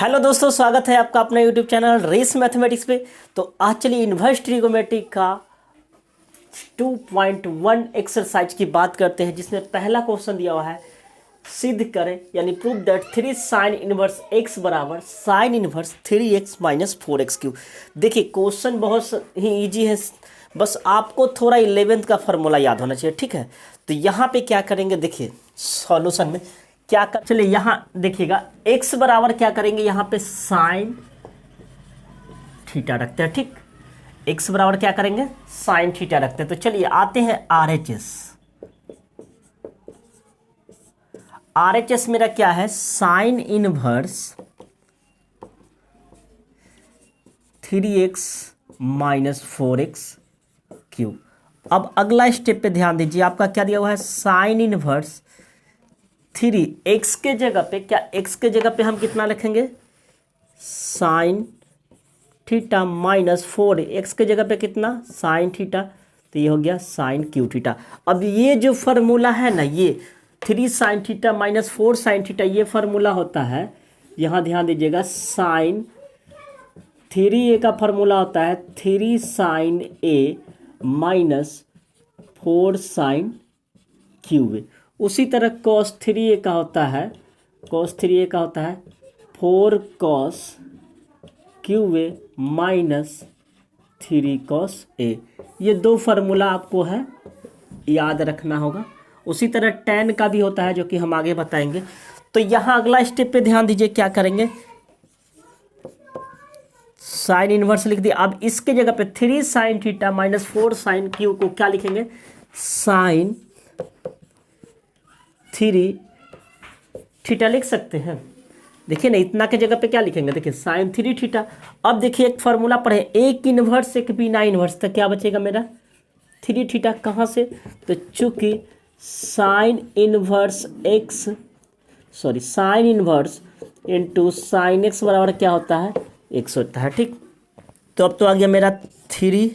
Hello दोस्तों, स्वागत है आपका अपना यूट्यूब चैनल रेस मैथमेटिक्स पे। तो आज चलिए इन्वर्स ट्रिगोनोमेट्री का 2.1 एक्सरसाइज की बात करते हैं, जिसमें पहला क्वेश्चन दिया हुआ है सिद्ध करें यानी prove that 3 sine inverse x बराबर sine inverse 3x minus 4x cube. देखिए क्वेश्चन बहुत ही इजी है, बस आपको थोड़ा 11th का फॉर्मूला याद होना चाहिए, ठीक है। तो यहाँ पे क्या करेंगे, देखिए सॉल्यूशन में क्या कर, चलिए यहाँ देखिएगा x बराबर क्या करेंगे, यहाँ पे साइन थीटा रखते हैं, ठीक। x बराबर क्या करेंगे, साइन थीटा रखते हैं। तो चलिए आते हैं RHS मेरा क्या है, sine inverse 3x minus 4x cube. अब अगला स्टेप पे ध्यान दीजिए, आपका क्या दिया हुआ है, साइन इनवर्स 3x के जगह पे क्या, x के जगह पे हम कितना लिखेंगे, साइन थीटा माइनस 4x के जगह पे कितना, साइन थीटा। तो ये हो गया साइन क्यू थीटा। अब ये जो फार्मूला है ना, ये 3 sine theta minus 4 sine theta, ये फार्मूला होता है, यहाँ ध्यान दीजिएगा, साइन 3a का फार्मूला होता है 3 sine a minus 4 sine cube. उसी तरह cos 3a का होता है, cos 3a का होता है 4 cos Q minus 3 cos a। ये दो फार्मूला आपको है याद रखना होगा। उसी तरह tan का भी होता है, जो कि हम आगे बताएंगे। तो यहाँ अगला स्टेप पे ध्यान दीजिए, क्या करेंगे, साइन इनवर्स लिख दिया। अब इसके जगह पे 3 sine theta minus 4 sine cube को क्या लिखेंगे, साइन 3 थीटा लिख सकते हैं। देखिए ना, इतना के जगह पे क्या लिखेंगे, देखिए साइन 3 थीटा। अब देखिए एक फार्मूला पढ़े, एक इनवर्स एक बिना इनवर्स, तो क्या बचेगा मेरा 3 थीटा। कहाँ से, तो चूंकि sine inverse sine inverse into sine x बराबर क्या होता है, x होता है, ठीक। तो अब तो आ गया मेरा 3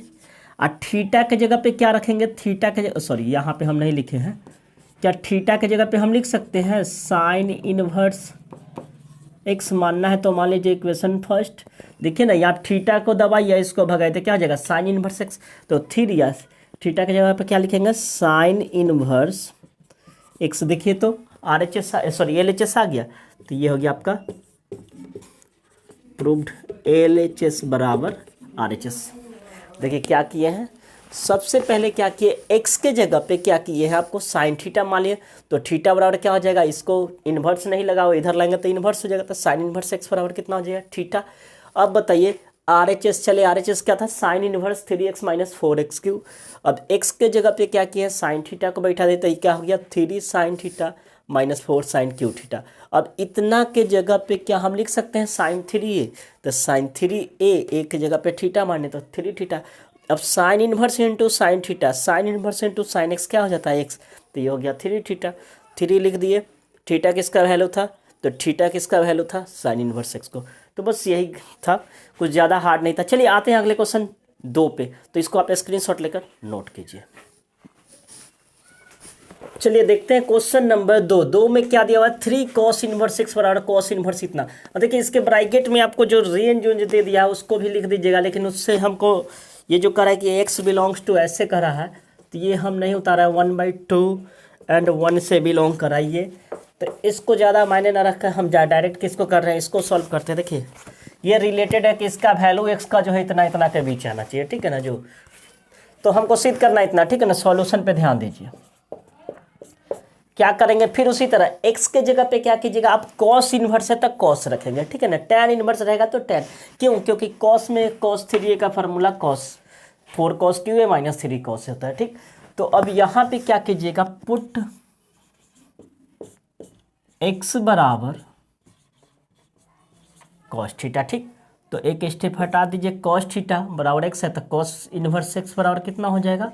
और थीटा के जगह पे क्या रखेंगे, थीटा के जगह, यहाँ पे हम नहीं लिखे हैं, क्या थीटा के जगह पे हम लिख सकते हैं साइन इनवर्स x मानना है तो मान लीजिए इक्वेशन फर्स्ट। देखिए ना, यहाँ थीटा को दबाइए, इसको भगाए तो क्या हो जाएगा, साइन इनवर्स x। तो 3 या थीटा के जगह पे क्या लिखेंगे, साइन इनवर्स x। देखिए तो LHS आ गया। तो ये हो गया आपका प्रूव्ड LHS बराबर RHS। देखिए क्या किए हैं, सबसे पहले क्या किए, x के जगह पे क्या किए हैं, आपको साइन थीटा मान लिए। तो थीटा बराबर क्या हो जाएगा, इसको इन्वर्स नहीं लगाओ, इधर लाएंगे तो इन्वर्स हो जाएगा। तो साइन इन्वर्स x बराबर कितना हो जाएगा, थीटा। अब बताइए RHS, चले RHS क्या था, sign inverse 3x minus 4x cube. अब x के जगह पे क्या किया है, साइन थीटा को बैठा देते ही क्या हो गया, 3 sine theta minus 4 sine cube theta. अब इतना के जगह पे क्या हम लिख सकते हैं, साइन 3a। तो साइन 3a के जगह पे थीटा माने तो 3 थीटा। अब sine inverse into sine theta, sine inverse into sine x क्या हो जाता है, एक्स। तो ये हो गया 3 थीटा। 3 लिख दिए, थीटा किसका वैल्यू था, तो थीटा किसका वैल्यू था, साइन इनवर्स एक्स को। तो बस यही था, कुछ ज़्यादा हार्ड नहीं था। चलिए आते हैं अगले क्वेश्चन 2 पे। तो इसको आप स्क्रीनशॉट लेकर नोट कीजिए। चलिए देखते हैं क्वेश्चन नंबर 2 में क्या दिया हुआ है, 3 cos इनवर्स x बराबर cos इनवर्स इतना। और देखिए इसके ब्रैकेट में आपको जो रेंज दे दिया है उसको भी लिख दीजिएगा, लेकिन उससे हमको ये जो कह रहा है कि x बिलोंग्स टू ऐसे कह रहा है, तो ये हम नहीं उतारा है, 1/2 एंड 1 से बिलोंग कराइए। तो इसको ज़्यादा मायने ना रखकर हम डायरेक्ट किसको कर रहे हैं, इसको सॉल्व करते हैं। देखिए ये रिलेटेड है कि इसका वैल्यू x का जो है इतना इतना के बीच आना चाहिए, ठीक है ना। जो तो हमको सिद्ध करना इतना, ठीक है ना। सॉल्यूशन पे ध्यान दीजिए, क्या करेंगे, फिर उसी तरह x के जगह पे क्या कीजिएगा, आप cos इनवर्स है तो cos रखेंगे, ठीक है ना। tan इनवर्स रहेगा तो tan, क्यों, क्योंकि cos में cos 3a का formula cos 4 cos Q minus 3 cos होता है, ठीक। तो अब यहाँ पे क्या कीजिएगा, पुट x बराबर cos थीटा, ठीक। तो एक स्टेप हटा दीजिए, cos थीटा बराबर x है तो cos इनवर्स x बराबर कितना हो जाएगा,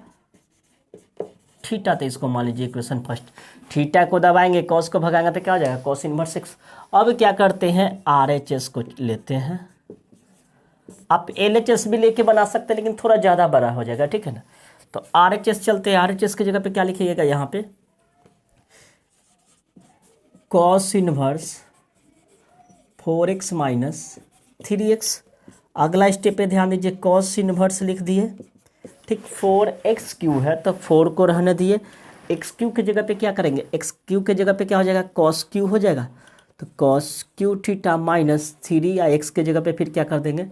थीटा। तो इसको मान लीजिए इक्वेशन फर्स्ट, थीटा को दबाएंगे, cos को भगाएंगे तो क्या हो जाएगा, cos इनवर्स x। अब क्या करते हैं, RHS को लेते हैं। आप LHS भी लेके बना सकते हैं, लेकिन थोड़ा ज़्यादा बड़ा हो जाएगा, ठीक है ना। तो RHS चलते हैं, RHS की जगह पे क्या लिखिएगा, यहाँ पे cos inverse 4x minus 3x। अगला स्टेप पे ध्यान दीजिए, कॉस इनवर्स लिख दिए, ठीक। 4x क्यू है तो 4 को रहने दिए, एक्स क्यू की जगह पे क्या करेंगे, एक्स क्यू की जगह पे क्या हो जाएगा, कॉस क्यू हो जाएगा। तो कॉस क्यू थीटा माइनस 3 या एक्स के जगह पे फिर क्या कर देंगे,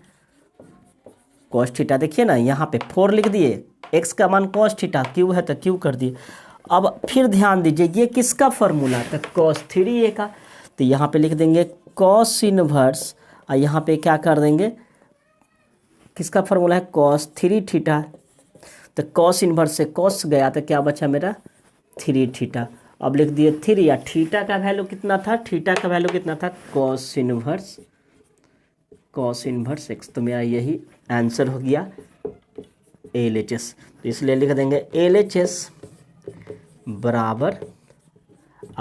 कॉस थीटा। देखिए ना यहाँ पे 4 लिख दिए, एक्स का मान कॉस थीटा, क्यू है तो क्यू कर दिए। अब फिर ध्यान दीजिए ये किसका फॉर्मूला था, कॉस 3a का। तो यहाँ पे लिख देंगे कॉस इनवर्स, और यहाँ पे क्या कर देंगे, किसका फॉर्मूला है, कॉस 3 थीटा। तो कॉस इनवर्स से कॉस गया तो क्या बचा मेरा 3 थीटा। अब लिख दिए 3, या थीटा का वैल्यू कितना था, थीटा का वैल्यू कितना था, कॉस इनवर्स एक्स। तो मेरा यही आंसर हो गया LHS। तो इसलिए लिख देंगे LHS बराबर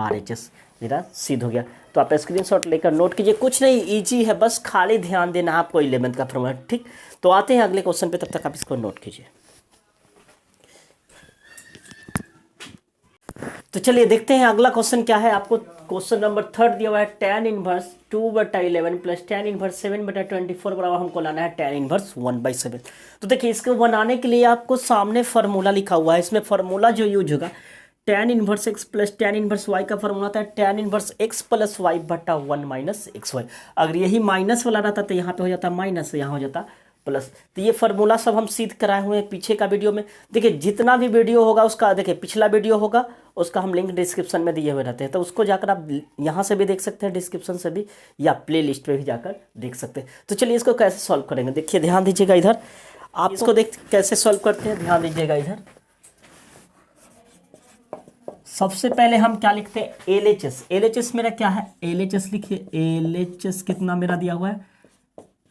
RHS, मेरा सिद्ध हो गया। तो आप स्क्रीनशॉट लेकर नोट कीजिए, कुछ नहीं, इजी है, बस खाली ध्यान देना आपको 11th का फॉर्मूला, ठीक। तो आते हैं अगले क्वेश्चन पे, तब तक आप इसको नोट कीजिए। तो चलिए देखते हैं अगला क्वेश्चन क्या है। आपको क्वेश्चन नंबर 3 दिया हुआ है, tan inverse 2/11 plus tan inverse 7/24 बराबर हमको लाना है tan इनवर्स 1/7। तो देखिए इसको बनाने के लिए आपको सामने फार्मूला लिखा हुआ है, इसमें फार्मूला जो यूज होगा, tan inverse x plus tan inverse y का फार्मूला था tan inverse x plus y बटा 1 माइनस एक्स वाई। अगर यही माइनस वाला रहता तो यहाँ पे हो जाता माइनस, यहाँ हो जाता प्लस। तो ये फार्मूला सब हम सिद्ध कराए हुए हैं पीछे का वीडियो में। देखिए जितना भी वीडियो होगा उसका, देखिए पिछला वीडियो होगा उसका हम लिंक डिस्क्रिप्शन में दिए हुए रहते हैं, तो उसको जाकर आप यहाँ से भी देख सकते हैं, डिस्क्रिप्शन से भी, या प्ले लिस्ट पे भी जाकर देख सकते हैं। तो चलिए इसको कैसे सॉल्व करेंगे, देखिए ध्यान दीजिएगा इधर, आप इसको देख कैसे सॉल्व करते हैं, ध्यान दीजिएगा इधर। सबसे पहले हम क्या लिखते हैं, LHS मेरा क्या है, LHS लिखिए, LHS कितना मेरा दिया हुआ है,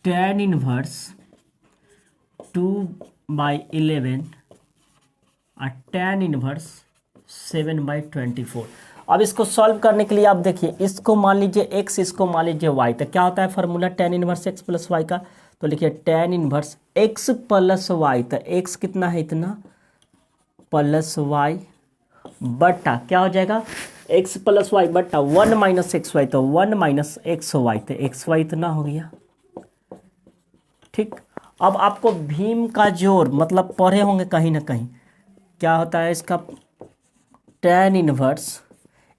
tan इनवर्स 2/11 और tan इनवर्स 7/24। अब इसको सॉल्व करने के लिए आप देखिए, इसको मान लीजिए x, इसको मान लीजिए y। तो क्या होता है formula tan inverse x plus y का, तो लिखिए tan inverse x plus y। तो x कितना है, इतना प्लस y बटा क्या हो जाएगा, x प्लस वाई बटा 1 माइनस एक्स वाई, तो 1 माइनस एक्स वाई, तो एक्स वाई इतना हो गया, ठीक। अब आपको भीम का जोड़ मतलब पढ़े होंगे कहीं ना कहीं, क्या होता है इसका, tan इनवर्स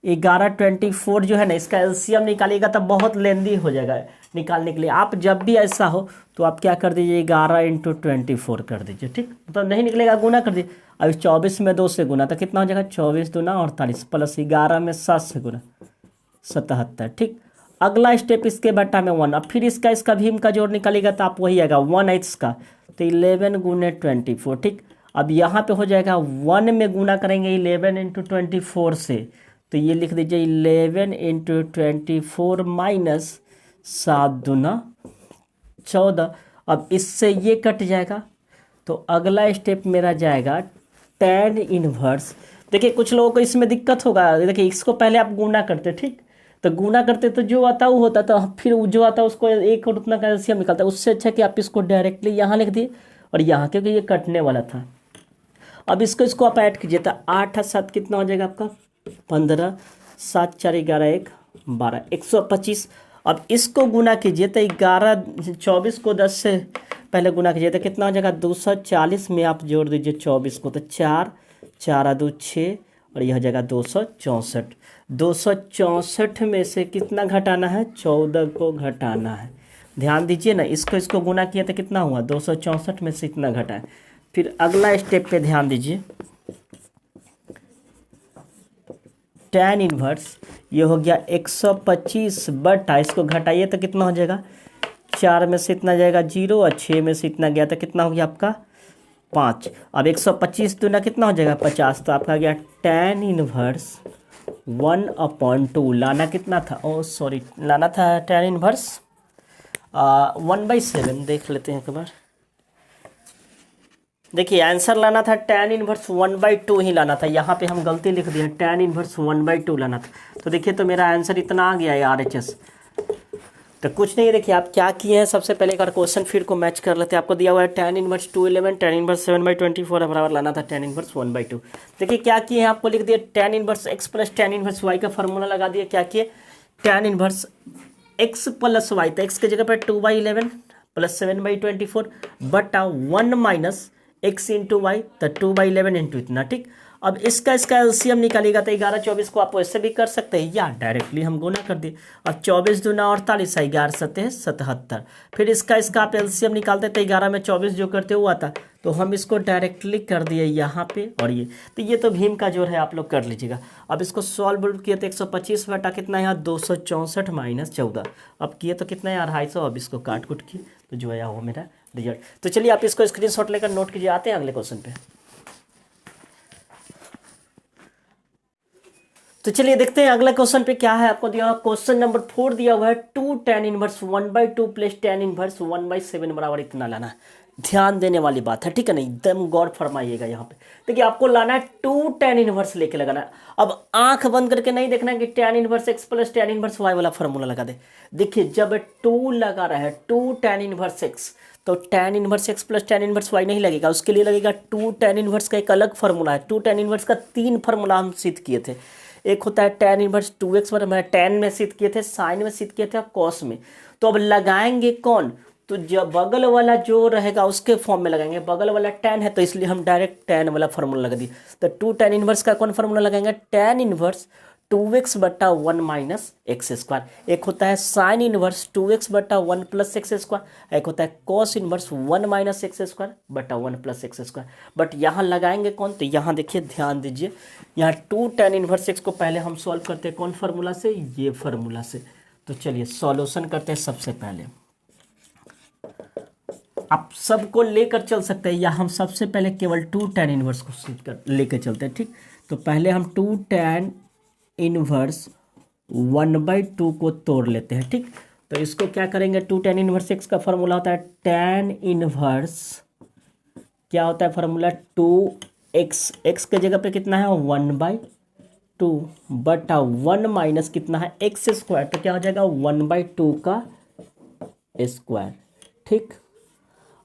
11/24 जो है ना, इसका एलसीएम निकालिएगा तो बहुत लेंदी हो जाएगा निकालने के लिए। आप जब भी ऐसा हो तो आप क्या कर दीजिए, 11 × 24 कर दीजिए, ठीक। तो नहीं निकलेगा, गुना कर दीजिए। अब 24 में 2 से गुना तो कितना हो जाएगा, 24 दूना 48 प्लस 11 में 7 से गुना 77, ठीक। अगला स्टेप इसके बटा में 1, अब फिर इसका भीम का जोड़ निकालेगा तो आप वही आएगा 1/8 का, तो 11 × 24, ठीक। अब यहाँ पे हो जाएगा 1 में गुना करेंगे 11 × 24 से, तो ये लिख दीजिए 11 × 24 माइनस 7 दूना 14। अब इससे ये कट जाएगा, तो अगला स्टेप मेरा जाएगा tan इनवर्स। देखिए कुछ लोगों को इसमें दिक्कत होगा, देखिए इसको पहले आप गुना करते, ठीक। तो गुना करते तो जो आता वो होता, तो फिर जो आता उसको एक और उतना का एलसीएम निकलता है। उससे अच्छा कि आप इसको डायरेक्टली यहाँ लिख दिए और यहाँ, क्योंकि ये कटने वाला था। अब इसको आप ऐड कीजिए, तो 8 और 7 कितना हो जाएगा आपका 15, 7 4 11 1 12, 125। अब इसको गुना कीजिए तो 24 को 10 से पहले गुना कीजिए तो कितना हो जाएगा 240 में आप जोड़ दीजिए 24 को, तो 4 4 2 6 और यह हो जाएगा 264। 264 में से कितना घटाना है, 14 को घटाना है। ध्यान दीजिए ना, इसको गुना किया तो कितना हुआ, 264 में से इतना घटा है। फिर अगला स्टेप पे ध्यान दीजिए, tan इनवर्स ये हो गया 125 बटा, इसको घटाइए तो कितना हो जाएगा, 4 में से इतना जाएगा 0 और 6 में से इतना गया तो कितना हो गया आपका 5। अब 125 दूना कितना हो जाएगा 50, तो आपका गया tan इनवर्स 1/2। लाना कितना था, सॉरी लाना था tan इनवर्स 1/7। देख लेते हैं एक बार, देखिए आंसर लाना था tan इनवर्स 1/2 ही लाना था, यहाँ पे हम गलती लिख दिए, tan इनवर्स 1/2 लाना था। तो देखिए तो मेरा आंसर इतना आ गया है RHS। तो कुछ नहीं, देखिए आप क्या किए हैं, सबसे पहले एक बार क्वेश्चन फिर को मैच कर लेते हैं। आपको दिया हुआ है tan इनवर्स 211, tan इनवर्स 7/24 बराबर लाना था tan इनवर्स 1/2। देखिए क्या किए हैं, आपको लिख दिया tan inverse x plus tan inverse y का फॉर्मूला लगा दिया। क्या किए, tan inverse x plus y, तो एक्स की जगह पे 2/11 प्लस 7/24 बटा 1 माइनस एक्स इंटू वाई, तो 2/11 इंटू इतना। ठीक, अब इसका एलसीएम निकालिएगा तो 11 24 को आप वैसे भी कर सकते हैं या डायरेक्टली हम गुना कर दिए। अब 24 दूना 48, 11 सत्ते 77। फिर इसका आप एलसीएम निकालते तो 11 में 24 जो करते हुआ था, तो हम इसको डायरेक्टली कर दिए यहाँ पे, और ये तो ये तो भीम का जोड़ है, आप लोग कर लीजिएगा। अब इसको सॉल्व किए तो 125 बटा कितना यहाँ 264 माइनस 14, अब किए तो कितना है 250। अब इसको काट कुट किए तो जो आया वो मेरा रिजल्ट। तो चलिए आप इसको स्क्रीनशॉट लेकर नोट कीजिए। आते हैं अगले क्वेश्चन पे। तो चलिए देखते हैं अगला क्वेश्चन पे क्या है आपको दिया। क्वेश्चन नंबर 4 दिया हुआ है 2 tan inverse 1/2 plus tan inverse 1/7 बराबर इतना लाना है। ध्यान देने वाली बात है, ठीक है ना, एकदम गौर फरमाइएगा यहाँ पे। देखिए आपको लाना है 2 tan इनवर्स लेके लगाना है। अब आंख बंद करके नहीं देखना है कि tan inverse x plus tan inverse y वाला फॉर्मूला लगा दे। देखिए जब 2 लगा रहा है 2 tan इनवर्स x, तो tan inverse x plus tan inverse y नहीं लगेगा, उसके लिए लगेगा 2 tan इनवर्स का एक अलग फॉर्मूला है। 2 tan इनवर्स का 3 फॉर्मूला हम सिद्ध किए थे। एक होता है tan इनवर्स 2x बराबर, tan में सिद्ध किए थे, साइन में सिद्ध किए थे और cos में। तो अब लगाएंगे कौन, तो जब बगल वाला जो रहेगा उसके फॉर्म में लगाएंगे। बगल वाला tan है तो इसलिए हम डायरेक्ट tan वाला फार्मूला लगा दिए। तो 2 tan इनवर्स का कौन फार्मूला लगाएंगे, tan इनवर्स 2x बटा 1 माइनस एक्स स्क्वायर। एक होता है साइन इनवर्स 2x बटा 1 प्लस एक्स स्क्वायर, एक होता है cos inverse 1 minus x square बटा 1 प्लस एक्स स्क्वायर। बट यहाँ लगाएंगे कौन, तो यहाँ देखिए ध्यान दीजिए, यहाँ 2 tan इनवर्स एक्स को पहले हम सॉल्व करते हैं कौन फार्मूला से, ये फार्मूला से। तो चलिए सॉल्यूशन करते हैं। सबसे पहले आप सबको लेकर चल सकते हैं या हम सबसे पहले केवल 2 tan इनवर्स को लेकर चलते हैं। ठीक, तो पहले हम 2 tan इनवर्स 1/2 को तोड़ लेते हैं। ठीक, तो इसको क्या करेंगे, 2 tan इनवर्स एक्स का फॉर्मूला होता है tan इनवर्स, क्या होता है फॉर्मूला 2x, एक्स के जगह पे कितना है 1/2 बटा 1 माइनस कितना है एक्स स्क्वायर, तो क्या हो जाएगा 1/2 का स्क्वायर। ठीक,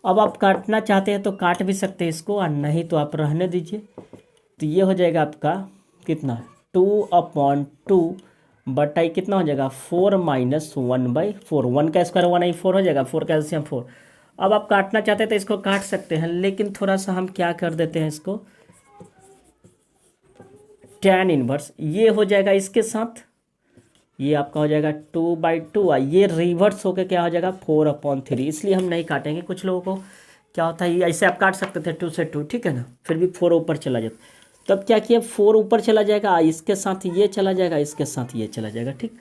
अब आप काटना चाहते हैं तो काट भी सकते हैं इसको, और नहीं तो आप रहने दीजिए। तो ये हो जाएगा आपका कितना 2/2 बटा कितना हो जाएगा 4 माइनस 1/4, 1 का स्क्वायर 1/4 हो जाएगा, 4 का एलसीएम 4। अब आप काटना चाहते हैं तो इसको काट सकते हैं, लेकिन थोड़ा सा हम क्या कर देते हैं इसको, tan इनवर्स ये हो जाएगा इसके साथ, ये आपका हो जाएगा 2/2, ये रिवर्स होकर क्या हो जाएगा 4/3, इसलिए हम नहीं काटेंगे। कुछ लोगों को क्या होता है, ये ऐसे आप काट सकते थे 2 से 2, ठीक है ना, फिर भी 4 ऊपर चला जाता। तब क्या किया 4 ऊपर चला जाएगा, इसके साथ ये चला जाएगा, इसके साथ ये चला जाएगा। ठीक,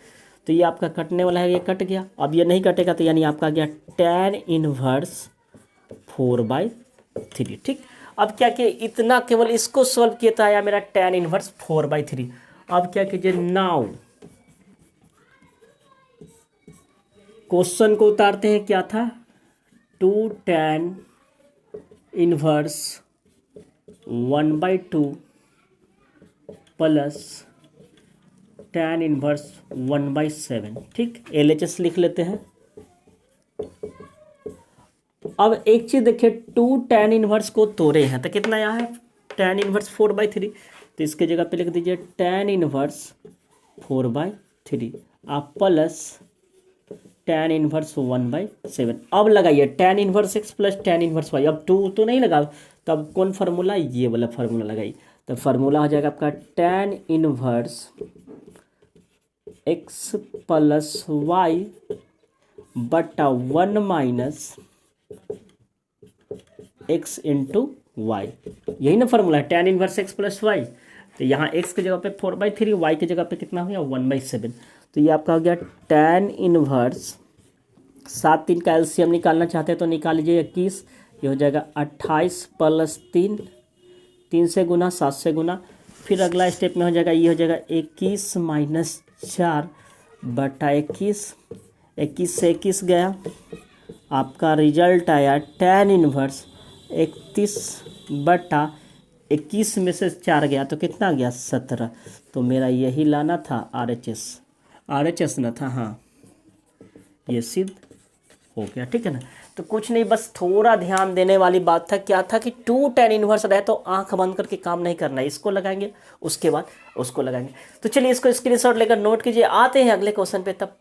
तो ये आपका कटने वाला है, ये कट गया। अब ये नहीं कटेगा तो यानी आपका गया tan इनवर्स 4/3। ठीक, अब क्या किया, इतना केवल इसको सॉल्व किया था, आया मेरा tan इनवर्स 4/3। अब क्या कीजिए, नाउ क्वेश्चन को उतारते हैं, क्या था 2 tan inverse 1/2 plus tan inverse 1/7। ठीक, LHS लिख लेते हैं। अब एक चीज देखिए, 2 tan इनवर्स को तोड़े हैं तो कितना यहाँ है tan इनवर्स 4/3, तो इसके जगह पे लिख दीजिए tan इनवर्स 4/3 आप प्लस tan इनवर्स 1/7। अब लगाइए tan inverse x plus tan inverse y। अब 2 तो नहीं लगा, तब कौन फार्मूला, ये वाला फार्मूला लगाइए। तो फार्मूला हो जाएगा आपका tan inverse x plus y बटा 1 माइनस x इंटू वाई, यही ना फार्मूला है tan inverse x plus y। तो यहाँ x की जगह पे 4/3, y की जगह पे कितना हो गया 1/7। तो ये आपका हो गया tan इनवर्स 7 3 का एलसीएम निकालना चाहते हैं तो निकाल लीजिए 21, ये हो जाएगा 28 प्लस 3, 3 से गुना 7 से गुना, फिर अगला स्टेप में हो जाएगा, ये हो जाएगा 21 माइनस 4 बटा 21, 21 से 21 गया, आपका रिजल्ट आया tan इनवर्स 31 बटा 21 में से 4 गया तो कितना गया 17। तो मेरा यही लाना था RHS ना था, हाँ ये सिद्ध हो गया। ठीक है ना, तो कुछ नहीं, बस थोड़ा ध्यान देने वाली बात था। क्या था कि 2 tan इनवर्स रहे तो आंख बंद करके काम नहीं करना है, इसको लगाएंगे उसके बाद उसको लगाएंगे। तो चलिए इसको स्क्रीनशॉट लेकर नोट कीजिए। आते हैं अगले क्वेश्चन पे, तब